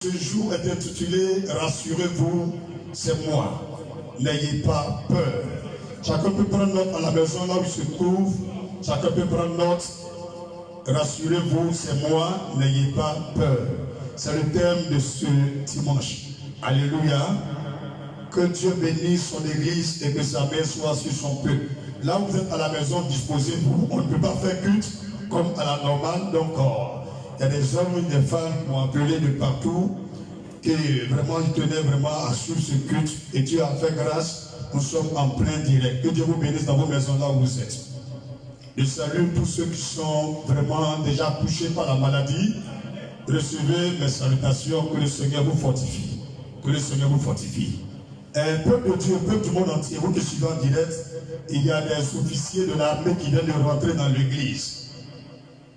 Ce jour est intitulé « Rassurez-vous, c'est moi. N'ayez pas peur ». Chacun peut prendre note à la maison là où il se trouve. Chacun peut prendre note. Rassurez-vous, c'est moi. N'ayez pas peur. C'est le thème de ce dimanche. Alléluia. Que Dieu bénisse son église et que sa main soit sur son peuple. Là où vous êtes à la maison, disposez-vous. On ne peut pas faire culte comme à la normale. Donc, il y a des hommes et des femmes qui m'ont appelé de partout, qui vraiment ils tenaient vraiment à suivre ce culte. Et Dieu a fait grâce. Nous sommes en plein direct. Que Dieu vous bénisse dans vos maisons là où vous êtes. Je salue tous ceux qui sont vraiment déjà touchés par la maladie. Recevez mes salutations. Que le Seigneur vous fortifie. Que le Seigneur vous fortifie. Peuple de Dieu, peuple du monde entier, vous qui suivez en direct, il y a des officiers de l'armée qui viennent de rentrer dans l'église.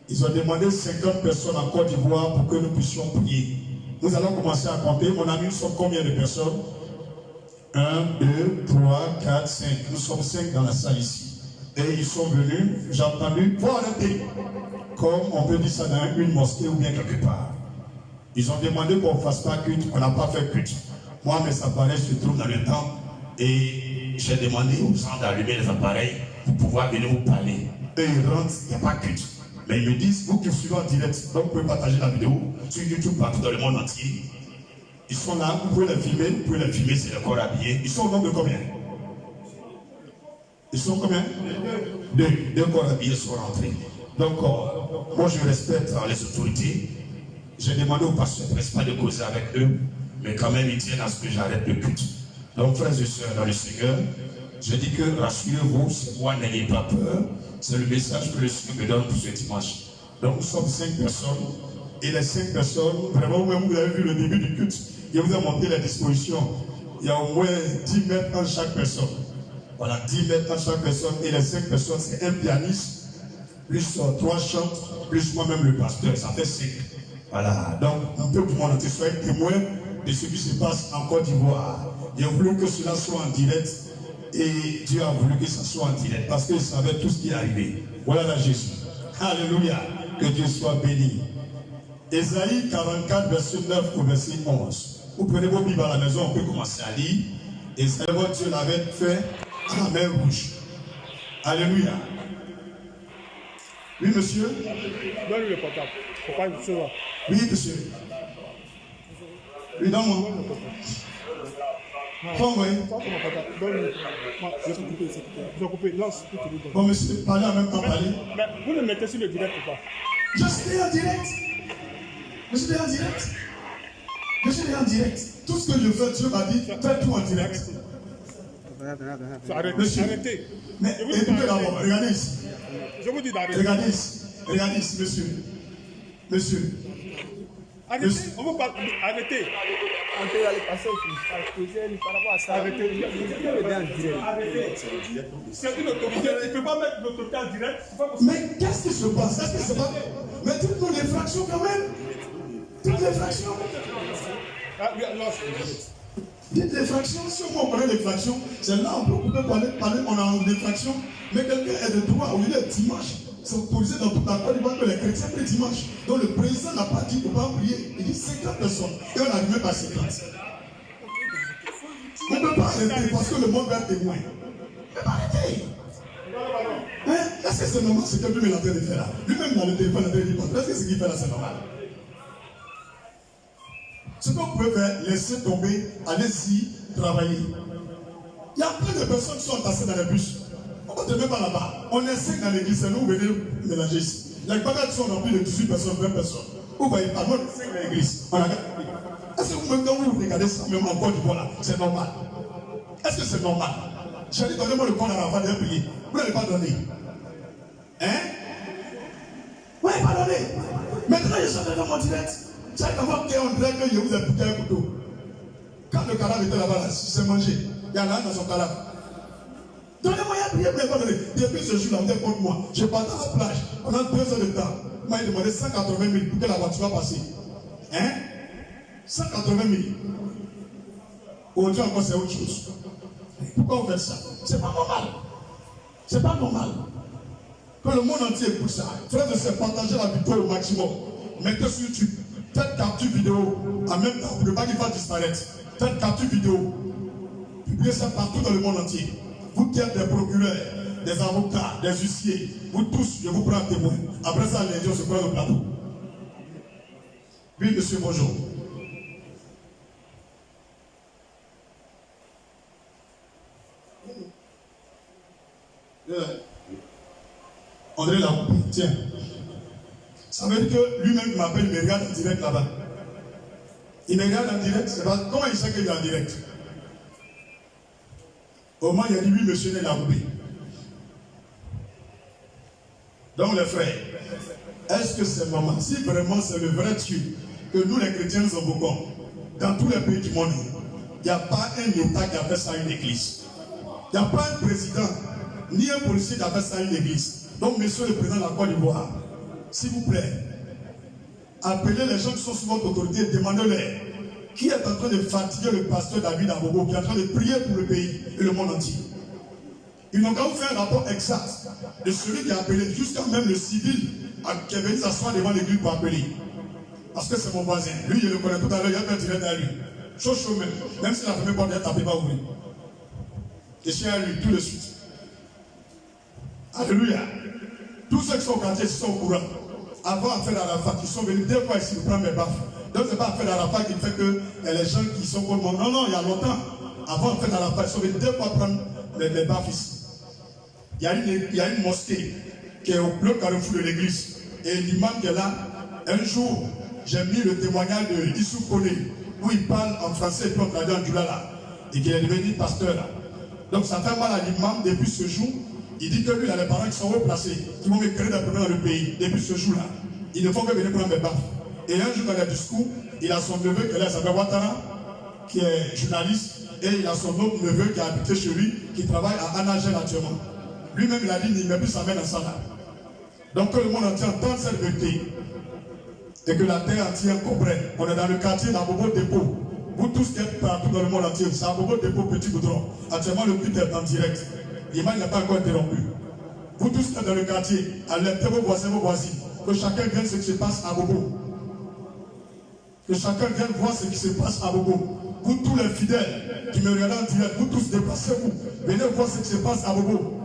Ils ont demandé 50 personnes en Côte d'Ivoire pour que nous puissions prier. Nous allons commencer à compter. Mon ami, nous sommes combien de personnes? 1, 2, 3, 4, 5. Nous sommes 5 dans la salle ici. Et ils sont venus, j'ai entendu, faut arrêter. Comme on peut dire ça dans une mosquée ou bien quelque part. Ils ont demandé qu'on ne fasse pas culte, on n'a pas fait culte. Moi, mes appareils se trouvent dans le temple et j'ai demandé aux gens d'allumer les appareils pour pouvoir venir vous parler. Eux, ils rentrent, il n'y a pas culte. Mais ils me disent, vous qui suivez en direct, donc vous pouvez partager la vidéo sur YouTube partout dans le monde entier. Ils sont là, vous pouvez les filmer, c'est le corps habillé. Ils sont au nombre de combien? Ils sont combien? Deux corps habillés sont rentrés. Donc, moi je respecte les autorités. J'ai demandé au pasteur principal de causer avec eux, mais quand même ils tiennent à ce que j'arrête le culte. Donc, frères et sœurs dans le Seigneur, je dis que rassurez-vous, c'est moi, n'ayez pas peur. C'est le message que le Seigneur me donne pour ce dimanche. Donc, nous sommes 5 personnes. Et les 5 personnes, vraiment, même vous avez vu le début du culte, je vous ai montré la disposition. Il y a au moins 10 mètres entre chaque personne. Voilà, 10 mètres entre chaque personne. Et les 5 personnes, c'est un pianiste, plus 3 chantres, plus moi-même le pasteur. Ça fait 5. Voilà, donc un peu du monde entier soit témoin de ce qui se passe en Côte d'Ivoire. Il a voulu que cela soit en direct. Et Dieu a voulu que ça soit en direct. Parce qu'il savait tout ce qui est arrivé. Voilà la Jésus. Alléluia. Que Dieu soit béni. Ésaïe 44, verset 9 au verset 11. Vous prenez vos Bibles à la maison, on peut commencer à lire. Et c'est votre Dieu l'avait fait à la main rouge. Alléluia. Oui, monsieur. Donne-lui le portable. Faut pas le savoir. Oui, monsieur. Oui, donne-moi. Prends, oui. Donne-lui. Je vais couper ici. Je vais couper. Lance. Bon, monsieur, parlez en même temps, parlez. Mais vous le mettez sur le direct ou pas? Je suis en direct. Je suis en direct. Je suis en direct. Tout ce que je fais, Dieu m'a dit, fais tout en direct. Arrêtez. Mais écoutez d'abord, regardez ici. Je vous dis d'arrêter. Regardez ici, monsieur. Monsieur. Arrêtez, on va pas arrêter. Arrêtez. C'est une autorité, il ne peut pas mettre l'autorité en direct. Mais qu'est-ce qui se passe? Est-ce que c'est pas... Mais toutes nos infractions quand même. Toutes les fractions. Dites les fractions, si on connaît les fractions, c'est là on peut parler, on a des fractions, mais quelqu'un est de droit, au lieu de dimanche, c'est autorisé dans toute la Côte d'Ivoire que les chrétiens prient dimanche. Donc le président n'a pas dit de ne pas prier, il dit 50 personnes, et on n'arrive même pas à 50. On ne peut pas arrêter parce que le monde va être témoin. Mais arrêtez. Hein? Est-ce que c'est normal ce que lui-même est en train de faire là? Lui-même dans le téléphone, est-ce que ce qu'il fait là c'est normal? Ce que vous pouvez faire, laissez tomber, allez-y, travailler. Il y a plein de personnes qui sont entassées dans les bus. On ne te met pas là-bas. On est 5 dans l'église, c'est nous, vous venez mélanger ici. Les bagages sont remplis de 18 personnes, 20 personnes. Vous voyez, pas moi, 5 dans l'église. Est-ce que vous, quand vous regardez ça, même en Côte d'Ivoire, c'est normal? Est-ce que c'est normal? J'ai dit, donnez-moi le compte à la fin de prier. Vous n'avez pas donné. Hein? Vous n'avez pas donné. Maintenant, je suis dans mon direct. Chaque fois qu'on dirait que je vous ai piqué un couteau. Quand le cadavre était là-bas, c'est mangé. Il y en a un dans son cadavre. Donnez-moi un prier, vous n'avez pas donné. Depuis ce jour-là, vous êtes contre moi. Je partais à la plage pendant 2 heures de temps. Vous m'avez demandé 180 000 pour que la voiture va passer. Hein? 180 000. Aujourd'hui encore, c'est autre chose. Pourquoi vous faites ça? C'est pas normal. C'est pas normal. Que le monde entier écoute ça. Frère de se partager la victoire au maximum. Mettez sur YouTube. Faites capture vidéo. En même temps, pour ne pas qu'il va disparaître. Faites capture vidéo. Publiez ça partout dans le monde entier. Vous qui êtes des procureurs, des avocats, des huissiers, vous tous, je vous prends un témoin. Après ça, les gens se prennent au plateau. Oui, monsieur, bonjour. André Lacoupé, tiens. Ça veut dire que lui-même il m'appelle, il me regarde en direct là-bas. Il me regarde en direct, c'est pas comment il sait qu'il est en direct. Au moins il a dit oui, monsieur Lacoupé. Donc les frères, est-ce que c'est normal? Si vraiment c'est le vrai Dieu que nous les chrétiens nous invoquons, dans tous les pays du monde, il n'y a pas un État qui a fait ça à une église. Il n'y a pas un président, ni un policier qui a fait ça à une église. Donc, monsieur le président de la Côte d'Ivoire, s'il vous plaît, appelez les gens qui sont sous votre autorité et demandez-leur qui est en train de fatiguer le pasteur David Abobo, qui est en train de prier pour le pays et le monde entier. Ils n'ont qu'à vous faire un rapport exact de celui qui a appelé, jusqu'à même le civil qui est venu s'asseoir devant l'église pour appeler. Parce que c'est mon voisin. Lui, je le connais tout à l'heure, il y a un direct à lui. Chaud, même si la première porte est tapée, pas ouvrir. Je suis à lui tout de suite. Alléluia. Tous ceux qui sont au quartier sont au courant. Avant Affaire Arafat, ils sont venus 2 fois ici pour prendre mes baffes. Donc, ce n'est pas Affaire Arafat qui fait que les gens qui sont au monde. Non, non, il y a longtemps. Avant Affaire Arafat, ils sont venus 2 fois prendre les baffes ici. Il y a une mosquée qui est au carrefour de l'église. Et l'imam qui est là, un jour, j'ai mis le témoignage de Issou Kone, où il parle en français et puis on traduit en djoulala. Et qu'il est devenu pasteur là. Donc ça fait mal à l'imam depuis ce jour. Il dit que lui, il a les parents qui sont haut placés, qui vont me créer des problèmes dans le pays. Depuis ce jour-là, ils ne font que venir prendre mes baffes. Et un jour dans les discours, il a son neveu qui est là, il s'appelle Ouattara, qui est journaliste. Et il a son autre neveu qui a habité chez lui, qui travaille à Anagel actuellement. Lui-même, il a dit, il ne met plus sa main dans ça là. Donc que le monde entier entende cette vérité. Et que la terre entière comprenne. On est dans le quartier d'Abobo Dépôt. Vous tous qui êtes partout dans le monde entier, c'est Abobo Dépôt, Petit Goudron. Actuellement, le culte est en direct. L'image n'est pas encore interrompue. Vous tous qui êtes dans le quartier, alertez vos voisins, vos voisines. Que chacun vienne ce qui se passe à Bobo. Que chacun vienne voir ce qui se passe à Bobo. Vous tous les fidèles qui me regardent en direct, vous tous déplacez-vous. Venez voir ce qui se passe à Bobo.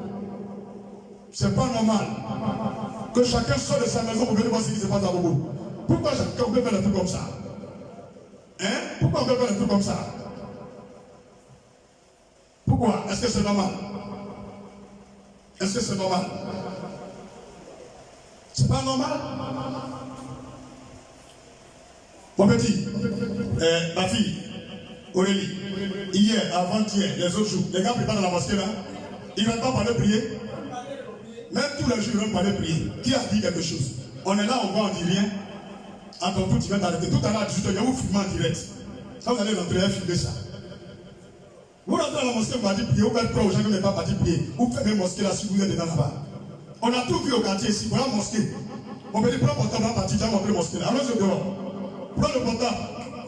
C'est pas normal. Que chacun sorte de sa maison pour venir voir ce qui se passe à Bobo. Pourquoi on peut faire des trucs comme ça? Hein? Pourquoi on peut faire des trucs comme ça? Pourquoi? Est-ce que c'est normal? Est-ce que c'est normal? C'est pas normal? Mon petit, ma fille, Aurélie, hier, avant-hier, les autres jours, les gars préparent dans la mosquée là, ils ne viennent pas parler prier. Même tous les jours, ils viennent parler prier. Qui a dit quelque chose? On est là, on voit, on dit rien. Attends, vous, tu viens d'arrêter. Tout à l'heure, à 18h, il y a où filmer en direct. Quand vous allez rentrer, filmer ça. Vous rentrez dans la mosquée, vous allez prier, vous faites peur aux gens qui n'ont pas parti prier. Vous faites une mosquée là, si vous êtes dedans là-bas. On a tout vu au quartier ici, voilà la mosquée. On peut dire, prends le portable, on va partir, j'ai montré la mosquée là. Allons-y dehors. Prends le portable.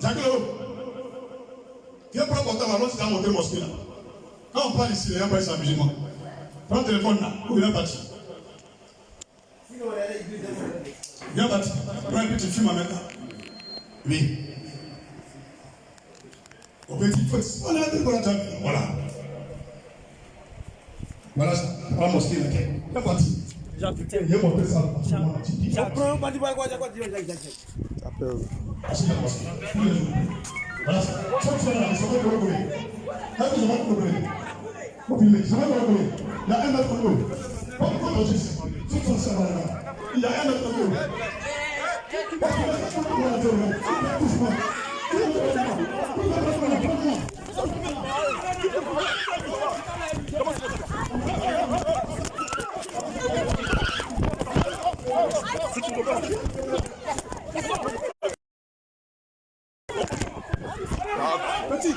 Jacques-Le. Viens prendre le portable, allons-y, j'ai montré la mosquée là. Quand on parle ici, les gens parlent sans musulman. Prends le téléphone là, vous venez partir. Viens partir. Prends un petit film en même temps. Oui. Au petit feu. Voilà. Voilà ça. Prends la mosquée là. Viens partir. Il y a montré ça. Voilà ça. Il y a un mètre de l'eau. Il y a un mètre de l'eau. Petit,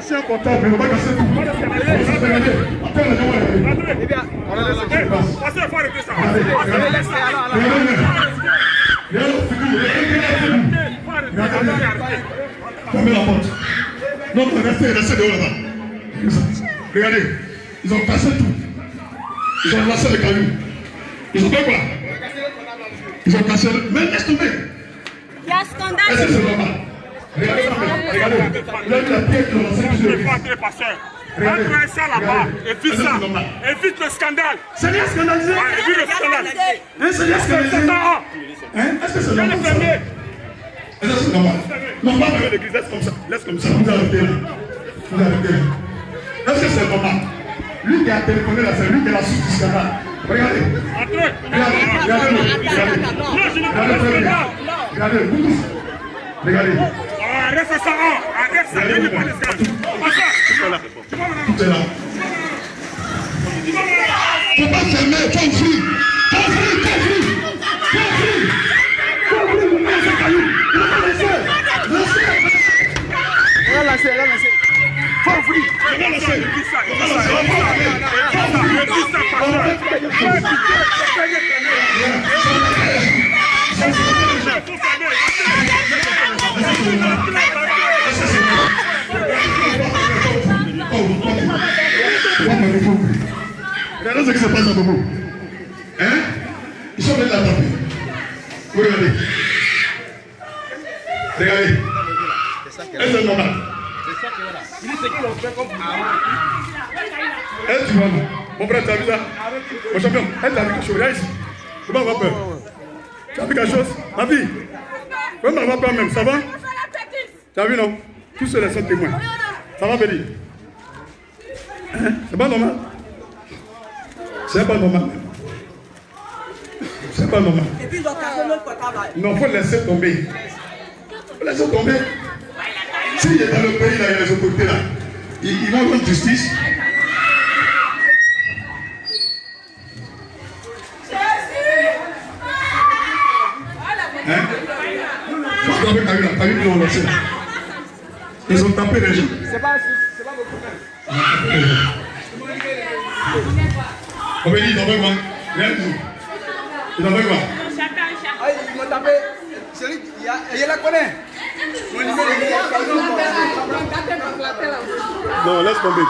c'est important, mais on va casser tout. Fermez la porte. Non, restez dehors là-bas. Regardez, ils ont cassé tout. Ils ont lancé le caillou. Ils ont fait quoi? Ils ont cassé le... Mais laisse tomber. Il y a scandale. Est-ce que c'est normal? Regardez, regardez. Vous avez vu la pierre qui ont lancé sur le Regardez ça là-bas, évite ça, évite le scandale. C'est bien scandalisé. Évite le scandale. Hein, c'est bien scandalisé. Hein? Est-ce que c'est normal? Est-ce que c'est normal? Non, pas avec l'église, laisse comme ça. Laisse comme ça. Vous arrêtez là. Vous arrêtez là. Est-ce que c'est normal? Lui qui a téléphoné là, c'est lui qui est la source du scandale. Regardez. Regardez, vous tous. Regardez. Arrête ça, arrête ça. Tout est là. Faut pas fermer, faut ouvrir. Regardez ce qui se passe à Bobo. Hein? Ils sont venus la taper. Regardez. Regardez. Est-ce que c'est normal? Est-ce que tu vois? Mon frère, tu as vu ça? Mon champion, est-ce que tu as vu quelque chose? Regarde ici. Tu vas avoir peur. Tu as vu quelque chose? Ma fille? Tu vas avoir peur même, ça va? Tu as vu, non? Tous ceux-là sont témoins. Ça va, Béli? Hein? C'est pas normal? C'est pas normal. C'est pas normal. Et puis ils ont cassé notre portable. Non, il faut laisser tomber. Il faut laisser tomber. S'il est dans le pays, là, il y a les autorités là. Ils vont rendre justice. Hein? Vous avez vu qu'ils ont lancé là. Ils ont tapé les gens. C'est pas mon problème. On va dire, ils ont fait quoi? Ils ont fait quoi? Ah, ils m'ont tapé. Celui il la connaît. Non, laisse tomber.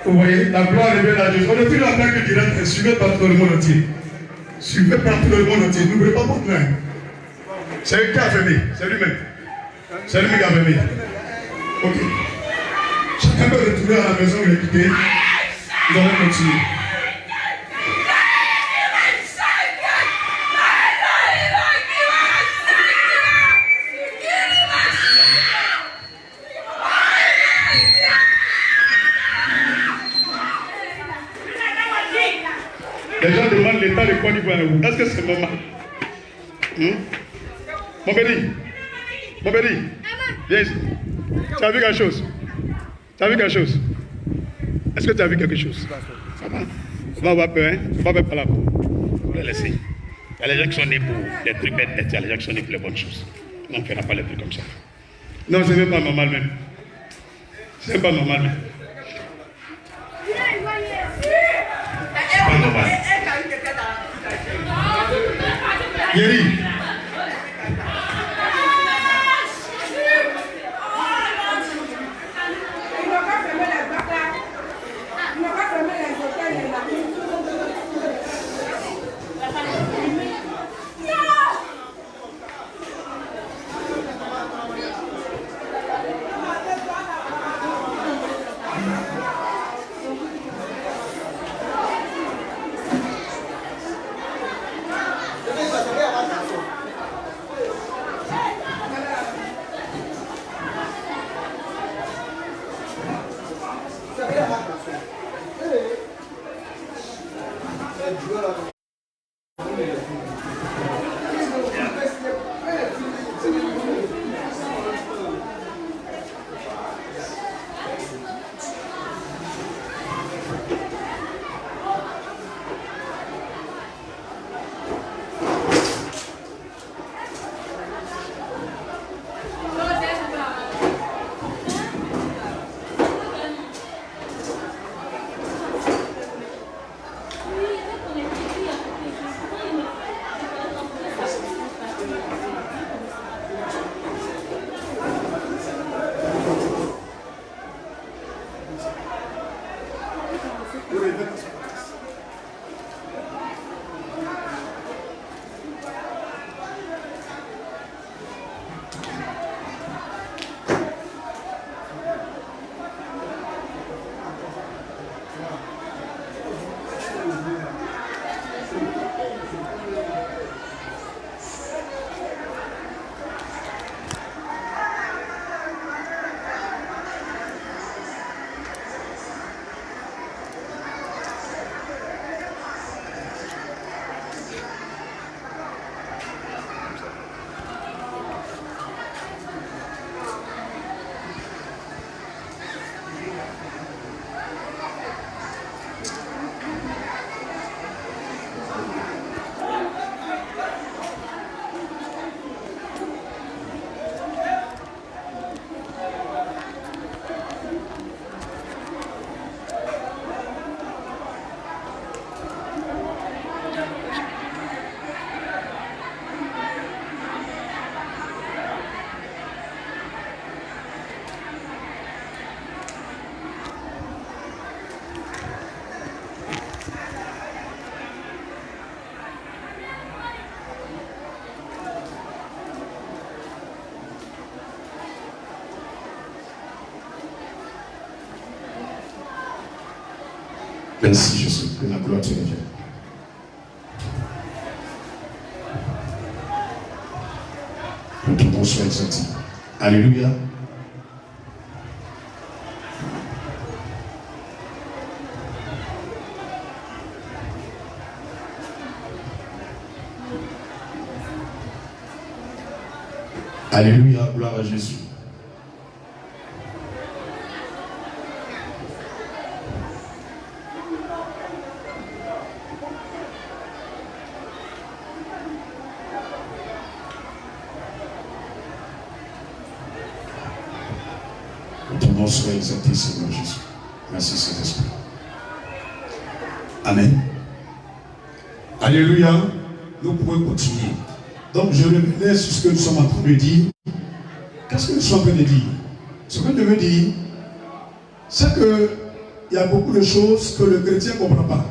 Vous voyez, la gloire revient à Dieu. On ne plus la plaque directe, suivez partout le monde entier. Suivez partout le monde entier. N'oubliez pas votre main. C'est lui qui a fermé, c'est lui-même. C'est lui qui a fermé. Ok. Chacun peut retourner à la maison et l'écouter. Nous allons continuer. Les gens demandent l'état de Côte d'Ivoire. Est-ce que c'est normal? Mon béni, viens ici. Tu as vu quelque chose? Tu as vu quelque chose? Est-ce que tu as vu quelque chose? Ça va? On va avoir peur, hein? On va pas par là. On va laisser. Il y a les gens qui sont nés pour des trucs bêtes, il y a les gens qui sont nés pour les bonnes choses. Non, on ne fera pas les trucs comme ça. Non, ce n'est pas normal même. Ce n'est pas normal même. C'est pas normal. Yeri. Merci Jésus, que la gloire te revienne. Que ton nom soit exalté. Alléluia. Alléluia, gloire à Jésus. Que ton nom soit exalté, Seigneur Jésus. Merci Saint-Esprit. Amen. Alléluia. Nous pouvons continuer. Donc je revenais sur ce que nous sommes en train de dire. Qu'est-ce que nous sommes en train de dire? Ce que je veux dire, c'est qu'il y a beaucoup de choses que le chrétien ne comprend pas.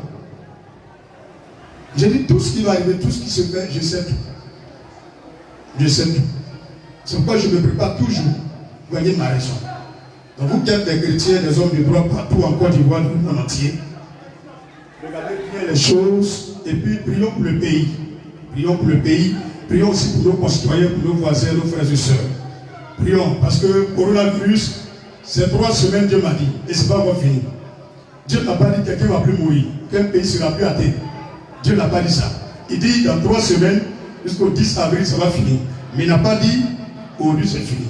Je dis tout ce qui va arriver, tout ce qui se fait, je sais tout. Je sais tout. C'est pourquoi je me prépare toujours. Vous voyez ma raison. Donc vous qui êtes des chrétiens, des hommes de droit partout en Côte d'Ivoire, dans le monde entier, regardez bien les choses et puis prions pour le pays. Prions pour le pays. Prions aussi pour nos concitoyens, pour nos voisins, nos frères et sœurs. Prions, parce que le coronavirus, c'est 3 semaines, Dieu m'a dit, et c'est pas encore fini. Dieu n'a pas dit que quelqu'un ne va plus mourir, qu'un pays ne sera plus atteint. Dieu n'a pas dit ça. Il dit dans 3 semaines, jusqu'au 10 avril, ça va finir. Mais il n'a pas dit aujourd'hui c'est fini.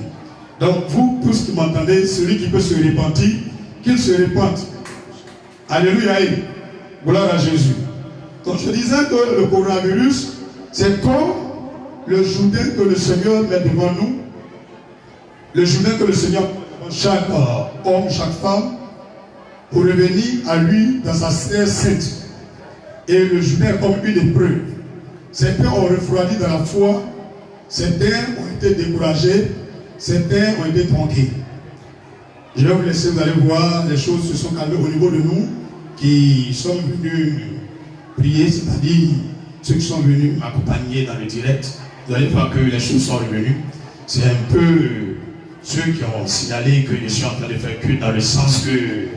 Donc vous, tous qui m'entendez, celui qui peut se repentir, qu'il se repente. Alléluia. Gloire à Jésus. Donc je disais que le coronavirus, c'est comme le Jourdain que le Seigneur met devant nous. Le Jourdain que le Seigneur met devant chaque homme, chaque femme, pour revenir à lui dans sa terre sainte. Et le Jourdain est comme une épreuve. Certains ont refroidi dans la foi, certains ont été découragés, certains ont été tronqués. Je vais vous laisser, vous allez voir, les choses se sont calmées au niveau de nous qui sommes venus prier, c'est-à-dire ceux qui sont venus m'accompagner dans le direct. Vous allez voir que les choses sont revenues. C'est un peu ceux qui ont signalé que je suis en train de faire que dans le sens que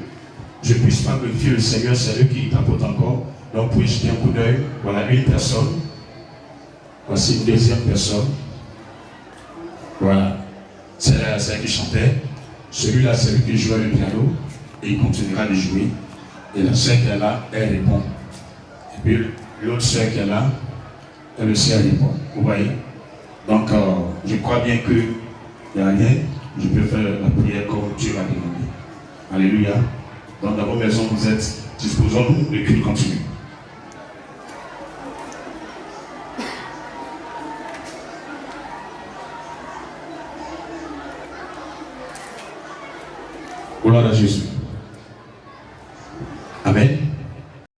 je ne puisse pas glorifier le Seigneur, c'est eux qui tapotent encore. Donc, vous pouvez jeter un coup d'œil. Voilà une personne. Voici une deuxième personne. Voilà. C'est celle qui chantait. Celui-là, c'est lui qui jouait le piano. Et il continuera de jouer. Et la sœur qui est là, elle répond. Et puis, l'autre sœur qui est là, elle aussi répond. Vous voyez? Donc, je crois bien qu'il n'y a rien. Je peux faire la prière comme Dieu m'a demandé. Alléluia. Donc, dans vos maisons, vous êtes disposons-nous, le culte continue. Gloire à Jésus.